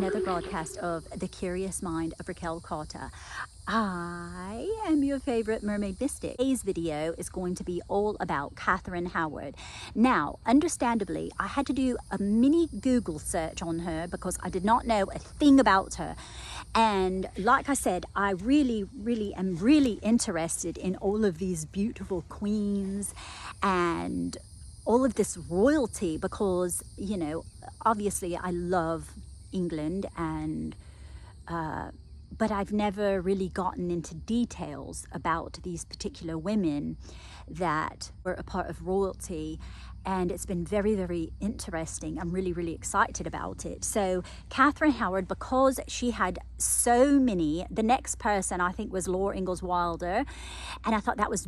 another broadcast of The Curious Mind of Raquel. I am your favorite mermaid mystic. Today's video is going to be all about Catherine Howard. Now, understandably, I had to do a mini Google search on her because I did not know a thing about her. And like I said, I really am interested in all of these beautiful queens and all of this royalty because, you know, obviously I love England and but I've never really gotten into details about these particular women that were a part of royalty, and it's been very interesting. I'm really excited about it. So Catherine Howard, because she had so many, the next person I think was Laura Ingalls Wilder, and I thought that was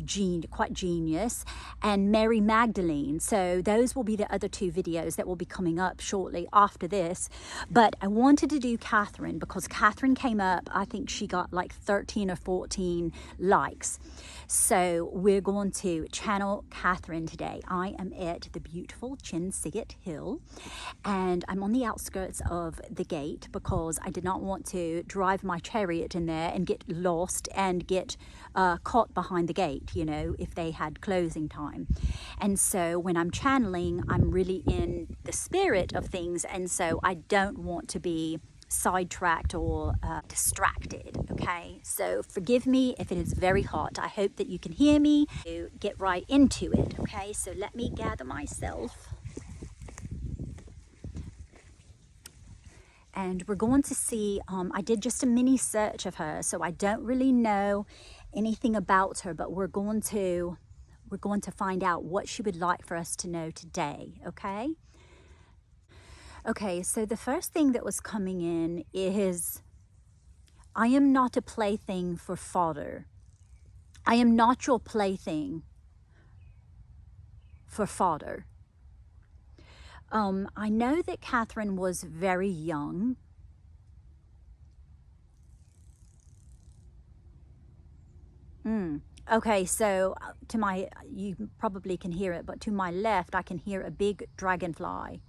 quite genius, and Mary Magdalene. So those will be the other two videos that will be coming up shortly after this. But I wanted to do Catherine because Catherine came up, I think she got like 13 or 14 likes. So we're going to channel Catherine today. I am at the beautiful Chinsigget Hill, and I'm on the outskirts of the gate because I did not want to drive my chariot in there and get lost and get caught behind the gate, you know, if they had closing time. And so when I'm channeling, I'm really in the spirit of things, and so I don't want to be sidetracked or distracted. Okay, so forgive me if it is very hot. I hope that you can hear me. To get right into it. Okay, so let me gather myself, and we're going to see. I did just a mini search of her, so I don't really know anything about her, but we're going to find out what she would like for us to know today. Okay, so the first thing that was coming in is, I am not a plaything for fodder. I am not your plaything for fodder. I know that Catherine was very young. Okay, so you probably can hear it, but to my left, I can hear a big dragonfly.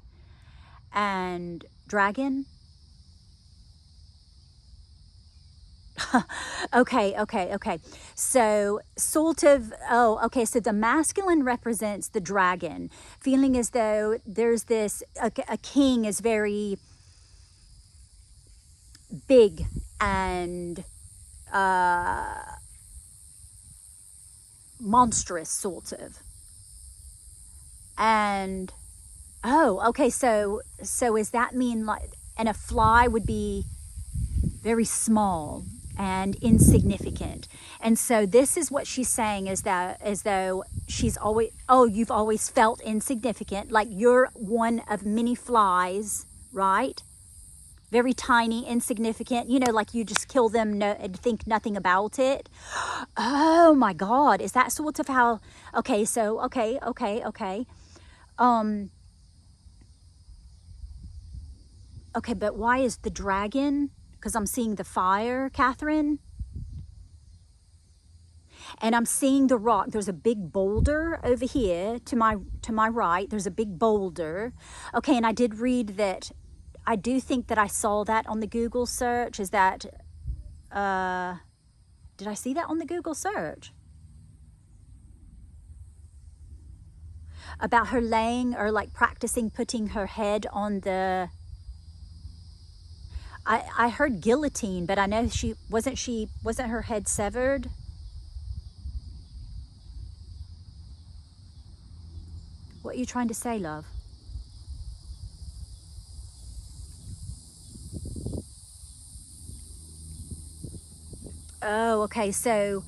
And dragon? Okay. So sort of, okay, so the masculine represents the dragon, feeling as though there's this, a king is very big and monstrous, sort of. And okay, so does that mean like, and a fly would be very small and insignificant? And so this is what she's saying, is that as though she's always, you've always felt insignificant, like you're one of many flies, right? Very tiny, insignificant, you know, like you just kill them and think nothing about it. Oh my God, is that sort of how? Okay, so okay. Okay, but why is the dragon? Because I'm seeing the fire, Catherine. And I'm seeing the rock. There's a big boulder over here to my right. There's a big boulder. Okay, and I did read that. I do think that I saw that on the Google search. Is that, did I see that on the Google search? About her laying or like practicing putting her head on the, I heard guillotine, but I know wasn't her head severed? What are you trying to say, love? Oh, okay, so,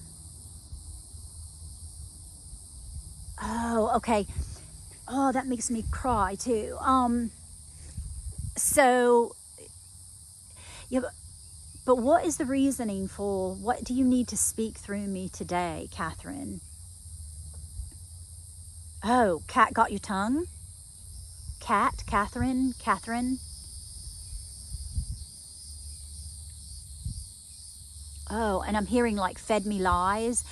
okay. Oh, that makes me cry too. So, yeah, but what is the reasoning for, what do you need to speak through me today, Catherine? Oh, cat got your tongue? Catherine? Oh, and I'm hearing like fed me lies.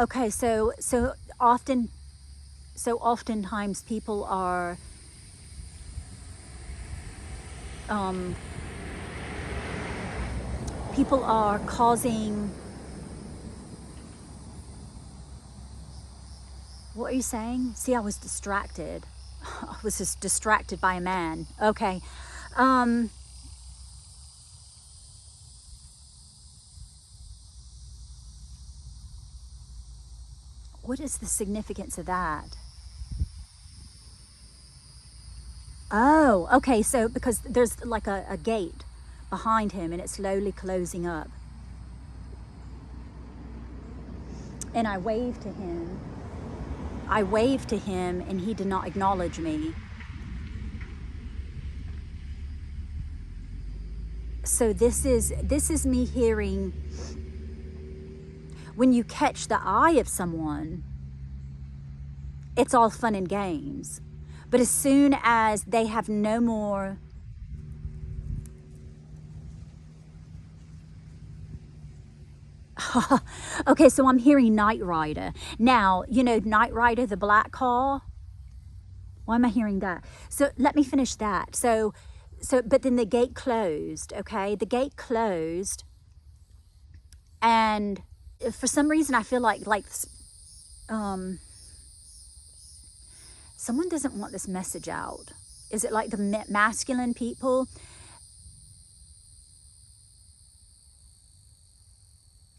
Okay, so oftentimes people are causing, what are you saying? See, I was distracted. I was just distracted by a man. Okay. What is the significance of that? Oh, okay, so because there's like a gate behind him and it's slowly closing up. And I waved to him. And he did not acknowledge me. So this is me hearing, when you catch the eye of someone, it's all fun and games. But as soon as they have no more okay, so I'm hearing Night Rider. Now, you know Night Rider, the black car? Why am I hearing that? So let me finish that. So but then the gate closed, okay? The gate closed, and for some reason I feel like someone doesn't want this message out. Is it like the masculine people?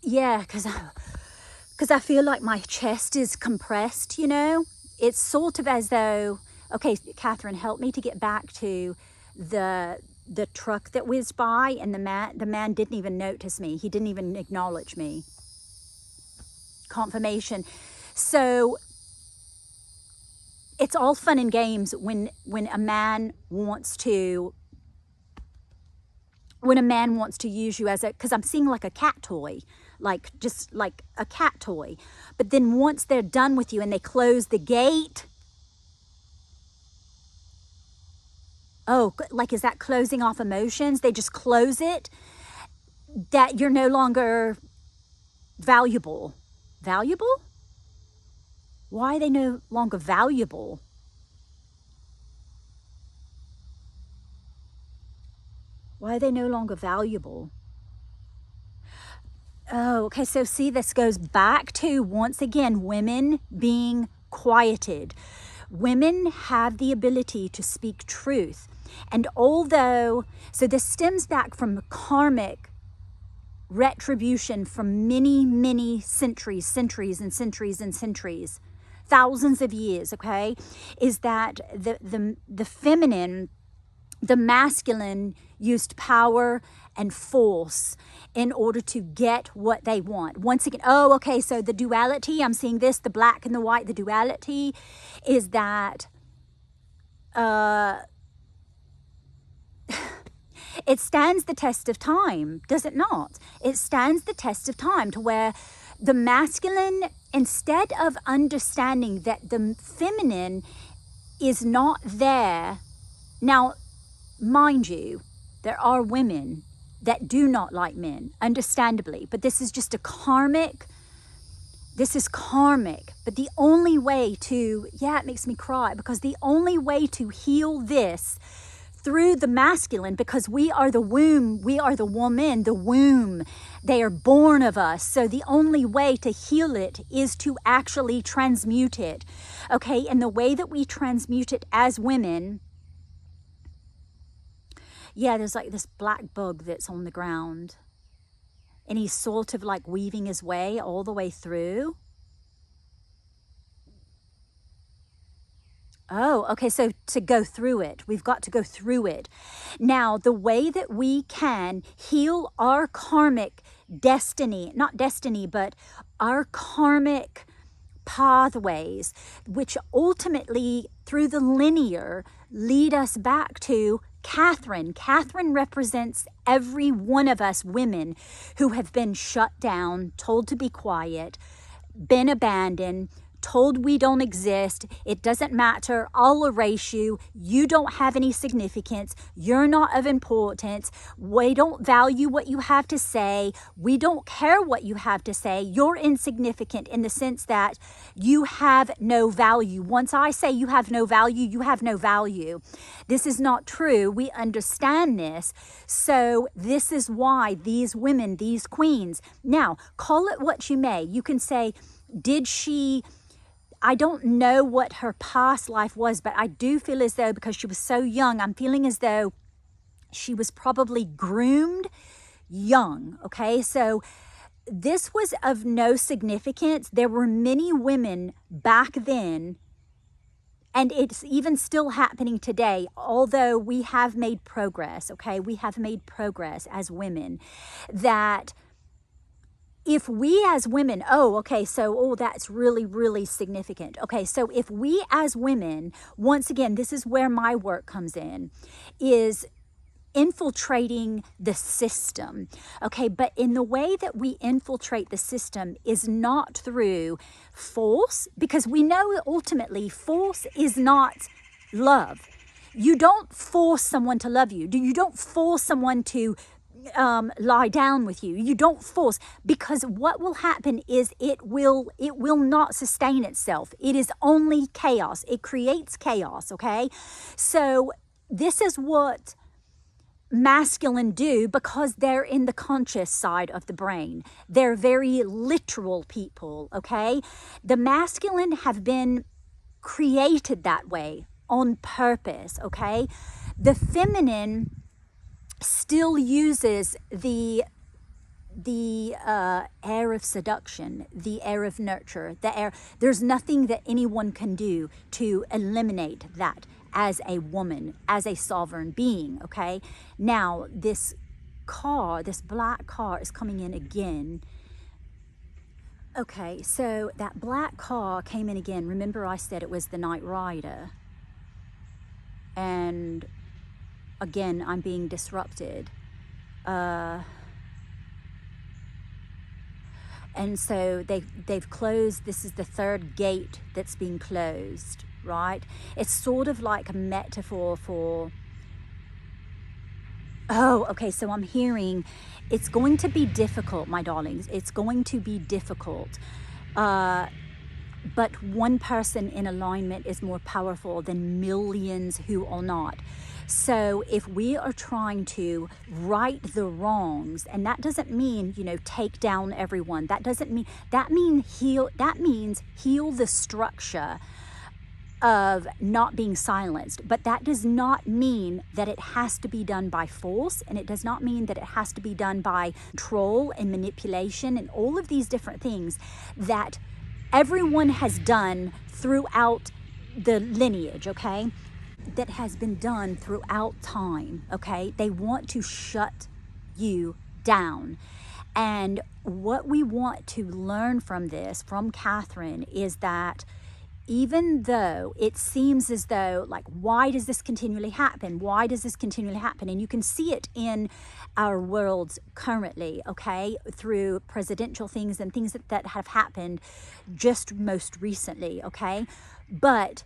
Yeah, because I feel like my chest is compressed, you know? It's sort of as though, okay, Catherine, help me to get back to the truck that whizzed by, and the man didn't even notice me. He didn't even acknowledge me. Confirmation. So it's all fun and games when a man wants to use you as because I'm seeing like a cat toy, like just like a cat toy. But then once they're done with you and they close the gate, oh, like, is that closing off emotions? They just close it, that you're no longer valuable. Valuable? Why are they no longer valuable? Why are they no longer valuable? Oh, okay, so see, this goes back to, once again, women being quieted. Women have the ability to speak truth. And although, so this stems back from karmic retribution from many, many centuries, thousands of years, okay, is that the feminine, the masculine used power and force in order to get what they want. Once again, oh, okay, so the duality, I'm seeing this, the black and the white, the duality is that it stands the test of time, does it not? It stands the test of time, to where the masculine, instead of understanding that the feminine is not there. Now, mind you, there are women that do not like men, understandably, but this is just this is karmic. But the only way to, it makes me cry, because the only way to heal this through the masculine, because we are the womb, we are the woman, the womb, they are born of us. So the only way to heal it is to actually transmute it. Okay, and the way that we transmute it as women, there's like this black bug that's on the ground, and he's sort of like weaving his way all the way through. Oh, okay, so to go through it, we've got to go through it. Now, the way that we can heal our karmic destiny, not destiny, but our karmic pathways, which ultimately, through the linear, lead us back to Catherine. Catherine represents every one of us women who have been shut down, told to be quiet, been abandoned, told we don't exist. It doesn't matter. I'll erase you. You don't have any significance. You're not of importance. We don't value what you have to say. We don't care what you have to say. You're insignificant in the sense that you have no value. Once I say you have no value, you have no value. This is not true. We understand this. So this is why these women, these queens, now call it what you may. You can say, did she, I don't know what her past life was, but I do feel as though because she was so young, I'm feeling as though she was probably groomed young. Okay, so this was of no significance. There were many women back then, and it's even still happening today, although we have made progress, okay? We have made progress as women, that if we as women, that's really, really significant. Okay, so if we as women, once again, this is where my work comes in, is infiltrating the system, okay? But in the way that we infiltrate the system is not through force, because we know ultimately force is not love. You don't force someone to love you. You don't force someone to lie down with you. You don't force, because what will happen is it will not sustain itself. It is only chaos. It creates chaos, okay? So this is what masculine do, because they're in the conscious side of the brain. They're very literal people, okay? The masculine have been created that way on purpose, okay? The feminine still uses the air of seduction, the air of nurture, the air. There's nothing that anyone can do to eliminate that as a woman, as a sovereign being, okay? Now, this black car is coming in again. Okay, so that black car came in again. Remember I said it was the Night Rider. And again, I'm being disrupted. And so they've closed. This is the third gate that's being closed, right? It's sort of like a metaphor for, so I'm hearing it's going to be difficult, my darlings. It's going to be difficult. But one person in alignment is more powerful than millions who are not. So if we are trying to right the wrongs, and that doesn't mean, take down everyone. That means heal the structure of not being silenced. But that does not mean that it has to be done by force, and it does not mean that it has to be done by control and manipulation and all of these different things that everyone has done throughout the lineage, okay? That has been done throughout time, okay? They want to shut you down. And what we want to learn from this, from Catherine, is that even though it seems as though, like, why does this continually happen? Why does this continually happen? And you can see it in our worlds currently, okay, through presidential things and things that have happened just most recently, okay? But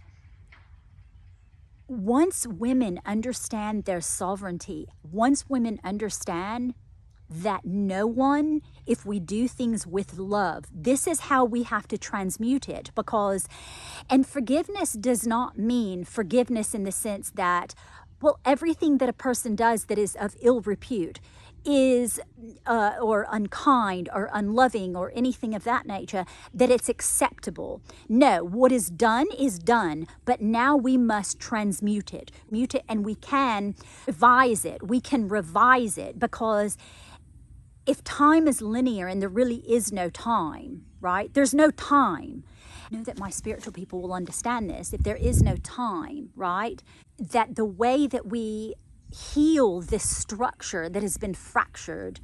once women understand their sovereignty, once women understand that no one, if we do things with love, this is how we have to transmute it, because, and forgiveness does not mean forgiveness in the sense that, well, everything that a person does that is of ill repute is or unkind or unloving or anything of that nature, that it's acceptable. No, what is done, but now we must transmute it, and we can revise it. We can revise it, because if time is linear and there really is no time, right? There's no time. I know that my spiritual people will understand this. If there is no time, right? That the way that we heal this structure that has been fractured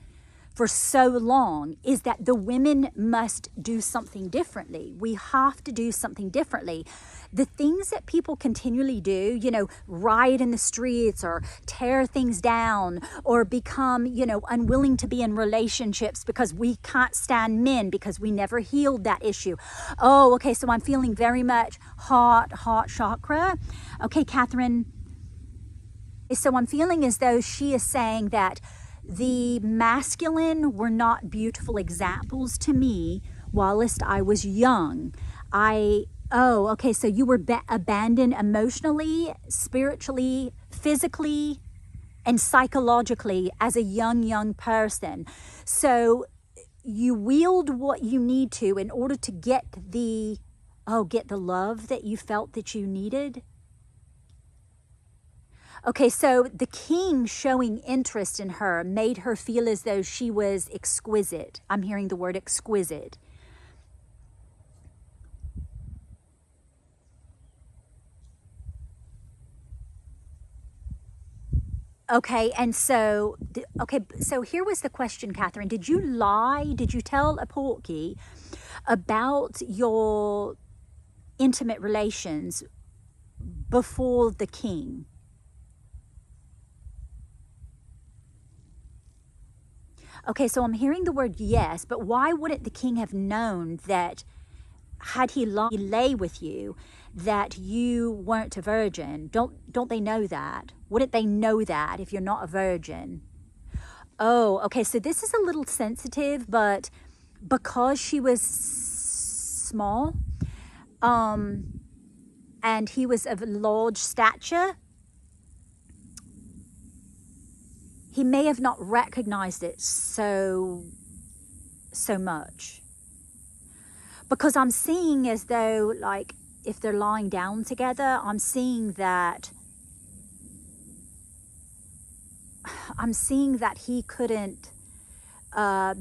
for so long is that the women must do something differently. We have to do something differently. The things that people continually do, you know, riot in the streets or tear things down or become, you know, unwilling to be in relationships because we can't stand men because we never healed that issue. Oh, okay, so I'm feeling very much heart chakra. Okay, Catherine. So I'm feeling as though she is saying that the masculine were not beautiful examples to me whilst I was young. Oh, okay, so you were abandoned emotionally, spiritually, physically, and psychologically as a young person. So you wield what you need to in order to get the love that you felt that you needed. Okay, so the king showing interest in her made her feel as though she was exquisite. I'm hearing the word exquisite. Okay, and so, so here was the question, Catherine. Did you lie? Did you tell a porky about your intimate relations before the king? Okay, so I'm hearing the word yes, but why wouldn't the king have known that had he lay with you, that you weren't a virgin? Don't they know that? Wouldn't they know that if you're not a virgin? Oh, okay, so this is a little sensitive, but because she was small, and he was of large stature, he may have not recognized it so much. Because I'm seeing as though, like, if they're lying down together, I'm seeing that he couldn't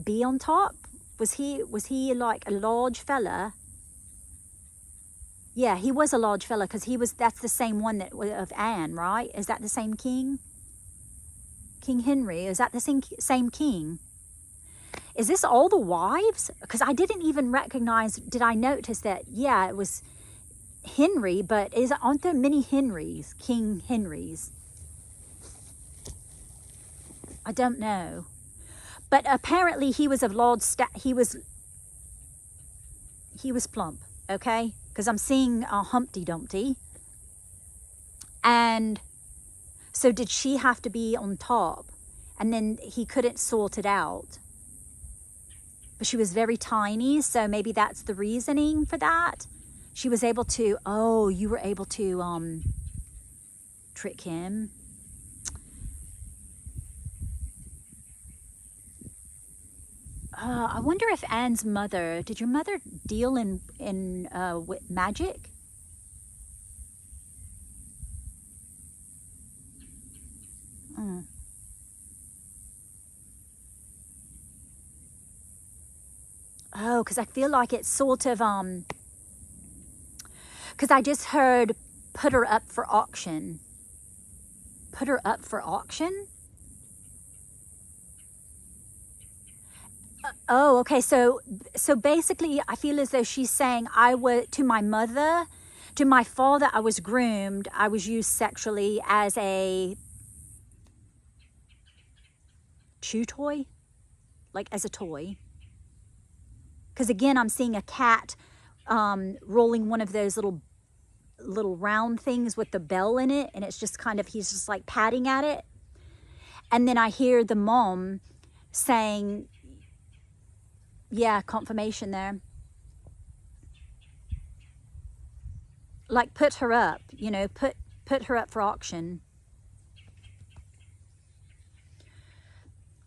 be on top. Was he like a large fella? Yeah, he was a large fella because that's the same one that of Anne, right? Is that the same king? King Henry, is that the same king? Is this all the wives? Because I didn't even recognize, did I notice that, yeah, it was Henry, but aren't there many Henrys, King Henrys? I don't know. But apparently he was of large he was plump, okay? Because I'm seeing a Humpty Dumpty. And so did she have to be on top? And then he couldn't sort it out. But she was very tiny, so maybe that's the reasoning for that. She was able to, you were able to trick him. I wonder if Anne's mother, did your mother deal in magic? Oh, because I feel like it's sort of, because I just heard put her up for auction. Put her up for auction? Oh, okay. So basically, I feel as though she's saying, to my mother, to my father, I was groomed. I was used sexually as a chew toy, like as a toy. Because again, I'm seeing a cat rolling one of those little round things with the bell in it, and it's just kind of, he's just like patting at it. And then I hear the mom saying, yeah, confirmation there. Like put her up, you know, put her up for auction.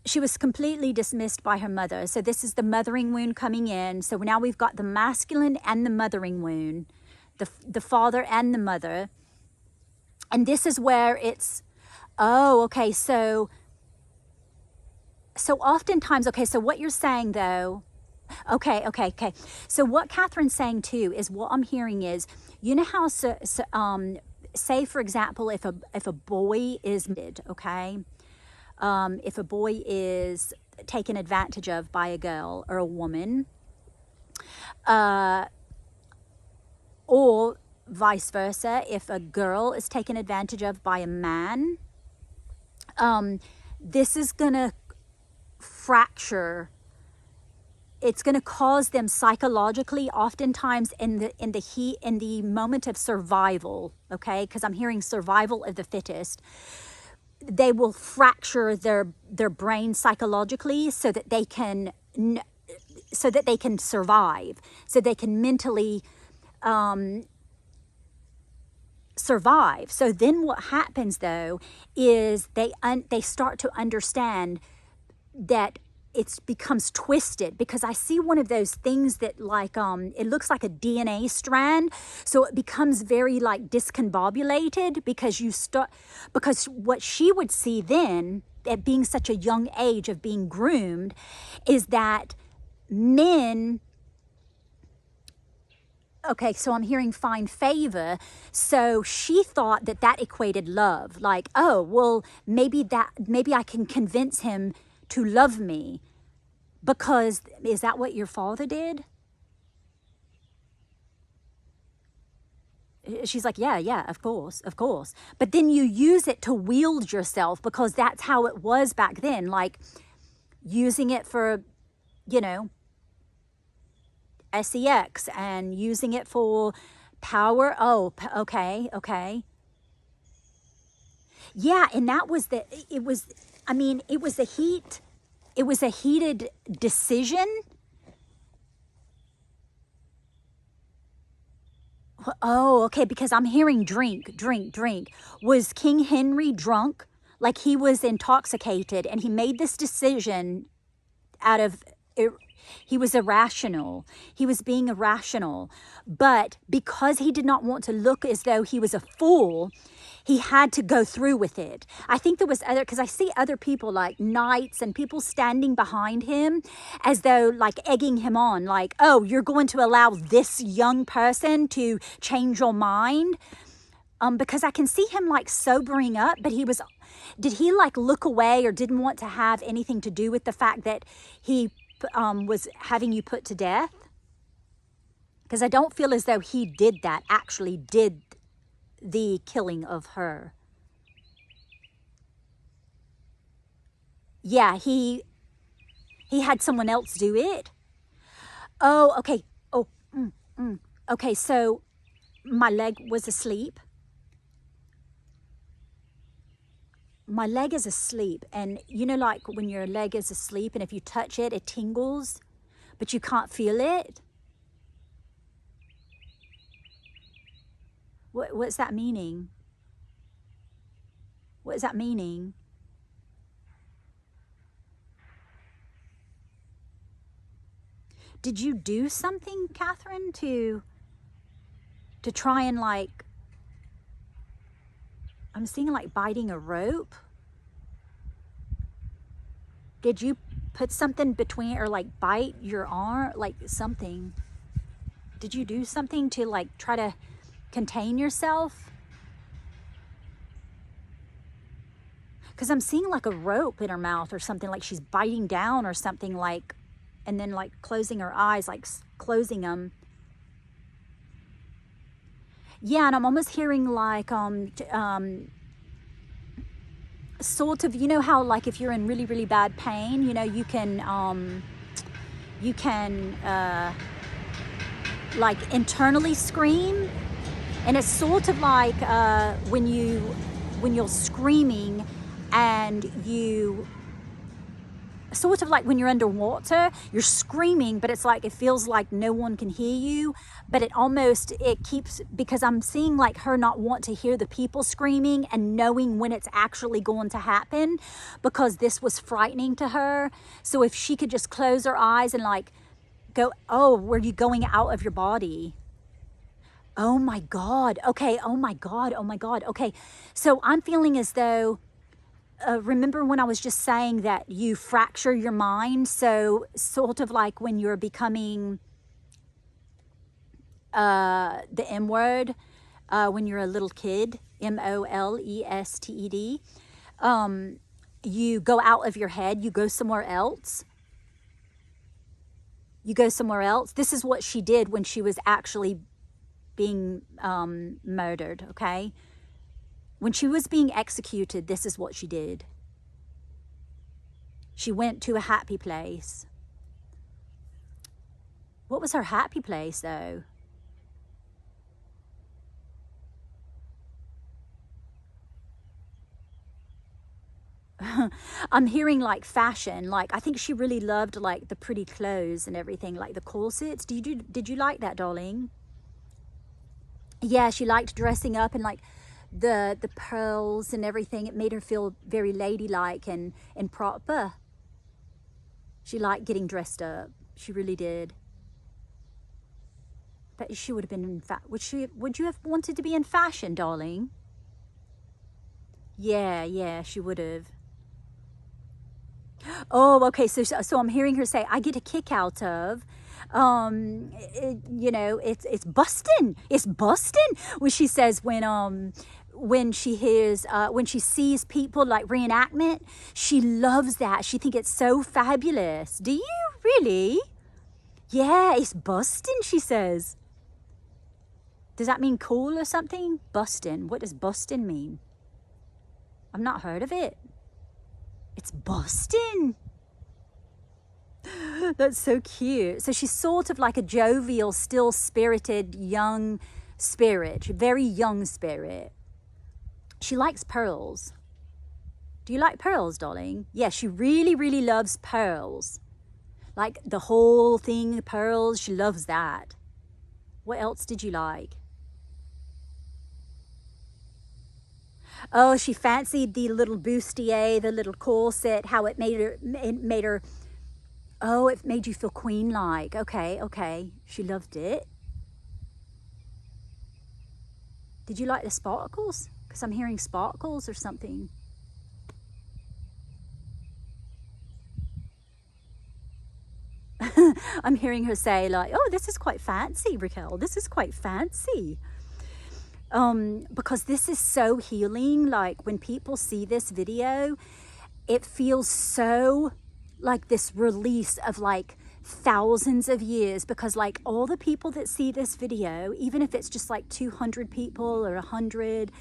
She was completely dismissed by her mother. So this is the mothering wound coming in. So now we've got the masculine and the mothering wound, the father and the mother. And this is where it's, okay, so oftentimes, okay, so what you're saying though, okay. So what Catherine's saying too is, what I'm hearing is, you know how, say for example, if a boy is, okay, if a boy is taken advantage of by a girl or a woman, or vice versa, if a girl is taken advantage of by a man, this is going to fracture. It's going to cause them psychologically, oftentimes in the moment of survival, okay? Because I'm hearing survival of the fittest. They will fracture their brain psychologically so that they can survive, so they can mentally survive. So then what happens though is they start to understand that it becomes twisted, because I see one of those things that like it looks like a DNA strand, so it becomes very like discombobulated, because what she would see then at being such a young age of being groomed is that men, okay, so I'm hearing find favor. So she thought that equated love. Like, oh, well, maybe I can convince him to love me, because is that what your father did? She's like, yeah, of course. But then you use it to wield yourself, because that's how it was back then, like using it for, sex and using it for power. Oh, okay. Yeah, and it was a heated decision. Oh, okay, because I'm hearing drink. Was King Henry drunk? Like he was intoxicated and he made this decision out of, he was irrational. He was being irrational. But because he did not want to look as though he was a fool, he had to go through with it. I think there was because I see other people like knights and people standing behind him as though like egging him on, like, oh, you're going to allow this young person to change your mind? Because I can see him like sobering up, but did he like look away or didn't want to have anything to do with the fact that he was having you put to death? Because I don't feel as though he actually did the killing of her. Yeah, he had someone else do it. Oh, okay. Oh, okay. So my leg was asleep. My leg is asleep, and like when your leg is asleep and if you touch it, it tingles, but you can't feel it. What's that meaning? What is that meaning? Did you do something, Catherine, to try and like, I'm seeing like biting a rope. Did you put something between, or like bite your arm, like something? Did you do something to like try to contain yourself? Because I'm seeing like a rope in her mouth or something, like she's biting down or something, like, and then like closing her eyes, like closing them. Yeah, and I'm almost hearing like sort of, how like if you're in really, really bad pain, you can like internally scream, and it's sort of like when you're screaming and you sort of like when you're underwater, you're screaming, but it's like it feels like no one can hear you, but it keeps, because I'm seeing like her not want to hear the people screaming and knowing when it's actually going to happen, because this was frightening to her. So if she could just close her eyes and like go, oh, were you going out of your body? Oh my God. Okay. Oh my God. Okay. So I'm feeling as though, remember when I was just saying that you fracture your mind? So sort of like when you're becoming the M word, when you're a little kid, molested. you go out of your head, you go somewhere else. You go somewhere else. This is what she did when she was actually being murdered, okay? When she was being executed, this is what she did. She went to a happy place. What was her happy place, though? I'm hearing like fashion. Like, I think she really loved like the pretty clothes and everything, like the corsets. Did you like that, darling? Yeah, she liked dressing up and like the pearls and everything. It made her feel very ladylike and proper. She liked getting dressed up. She really did. But she would have been in would you have wanted to be in fashion, darling? Yeah, she would have. Oh, okay. So I'm hearing her say, I get a kick out of, you know, it's busting. It's busting. When she says when she hears, when she sees people like reenactment, she loves that. She thinks it's so fabulous. Do you really? Yeah, it's busting, she says. Does that mean cool or something? Busting. What does busting mean? I've not heard of it. It's busting. That's so cute. So she's sort of like a jovial, still spirited, young spirit, very young spirit. She likes pearls. Do you like pearls, darling? Yeah, she really, really loves pearls. Like the whole thing, pearls, she loves that. What else did you like? Oh, she fancied the little bustier, the little corset, how it made her, oh, it made you feel queen-like. Okay. She loved it. Did you like the sparkles? Because I'm hearing sparkles or something. I'm hearing her say like, oh, this is quite fancy, Raquel. This is quite fancy. Because this is so healing. Like when people see this video, it feels so like this release of like thousands of years, because like all the people that see this video, even if it's just like 200 people or 100,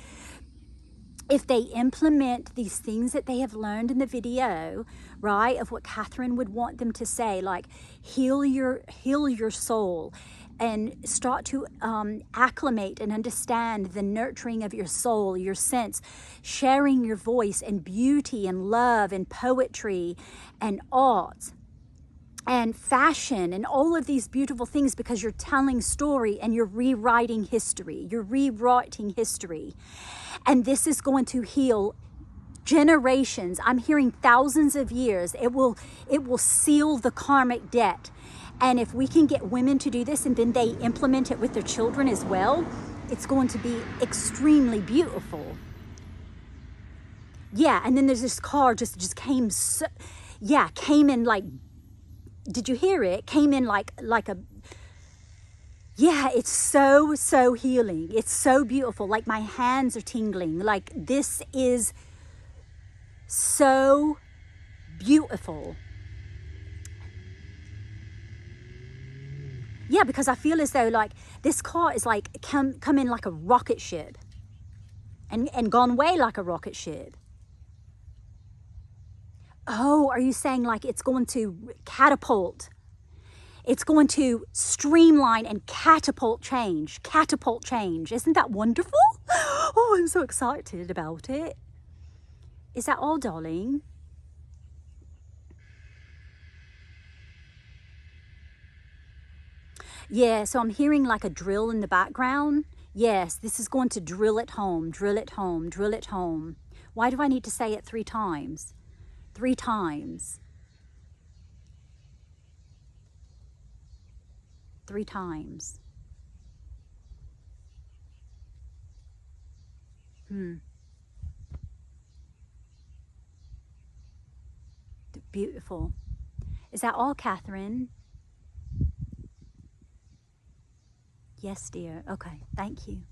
if they implement these things that they have learned in the video, right, of what Catherine would want them to say, like heal your soul, and start to acclimate and understand the nurturing of your soul, your sense, sharing your voice and beauty and love and poetry and art and fashion and all of these beautiful things, because you're telling story and you're rewriting history. And this is going to heal generations. I'm hearing thousands of years. It will seal the karmic debt. And if we can get women to do this and then they implement it with their children as well, it's going to be extremely beautiful. Yeah, and then there's this car just came in like, did you hear it? Came in like a, yeah, it's so healing. It's so beautiful. Like my hands are tingling. Like this is so beautiful. Yeah, because I feel as though like this car is like come in like a rocket ship and gone away like a rocket ship. Oh, are you saying like it's going to catapult? It's going to streamline and catapult change. Isn't that wonderful? Oh, I'm so excited about it. Is that all, darling? Yeah, so I'm hearing like a drill in the background. Yes, this is going to drill it home, drill it home, drill it home. Why do I need to say it 3 times? 3 times. 3 times. Beautiful. Is that all, Catherine? Yes, dear. Okay, thank you.